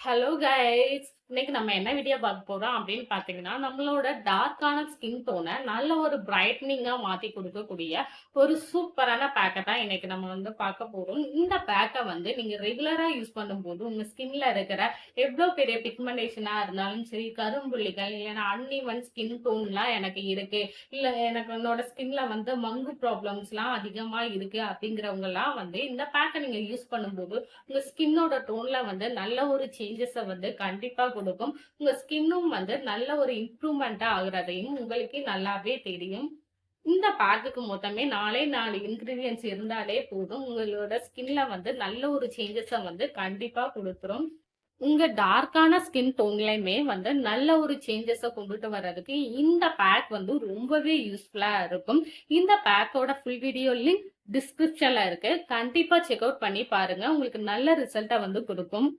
Hello guys, இன்னைக்கு நம்ம என்ன வீடியோ பார்க்க போறோம் அப்படின்னு பார்த்தீங்கன்னா, நம்மளோட டார்க்கான ஸ்கின் டோனை நல்ல ஒரு பிரைட்னிங்கா மாத்தி கொடுக்கக்கூடிய ஒரு சூப்பரான பேக்கை தான் இன்னைக்கு நம்ம பார்க்க போறோம். இந்த பேக்கை நீங்க ரெகுலரா யூஸ் பண்ணும்போது உங்க ஸ்கின்ல இருக்கிற எவ்வளோ பெரிய பிக்மெண்டேஷனா இருந்தாலும் சரி, கரும்புள்ளிகள் இல்லைன்னா அன்இவன் ஸ்கின் டோன்லாம் எனக்கு இருக்கு, இல்ல எனக்கு என்னோட ஸ்கின்ல மங்கு ப்ராப்ளம்ஸ்லாம் அதிகமா இருக்கு அப்படிங்கிறவங்க எல்லாம் இந்த பேக்கை நீங்க யூஸ் பண்ணும்போது உங்க ஸ்கின்னோட டோன்ல நல்ல ஒரு சேஞ்சஸ கண்டிப்பா கொடுக்கும். உங்க ஸ்கின்னும் நல்ல ஒரு இம்ப்ரூவ்மெண்டா ஆகுறதையும் உங்களுக்கு நல்லாவே தெரியும். இந்த பேக்குக்கு மொத்தமே 4 இன்கிரீடியன்ட்ஸ் இருந்தாலே போதும். உங்களோட ஸ்கின்ல நல்ல ஒரு சேஞ்சஸ கண்டிப்பா குடுத்துரும். உங்க டார்க்கான ஸ்கின் டோன்லயுமே நல்ல ஒரு சேஞ்சஸ கொண்டுட்டு வர்றதுக்கு இந்த பேக் ரொம்பவே யூஸ்ஃபுல்லா இருக்கும். இந்த பேக்கோட ஃபுல் வீடியோ லிங்க் டிஸ்கிரிப்ஷன்ல இருக்கு. கண்டிப்பா செக் அவுட் பண்ணி பாருங்க. உங்களுக்கு நல்ல ரிசல்ட்ட குடுக்கும்.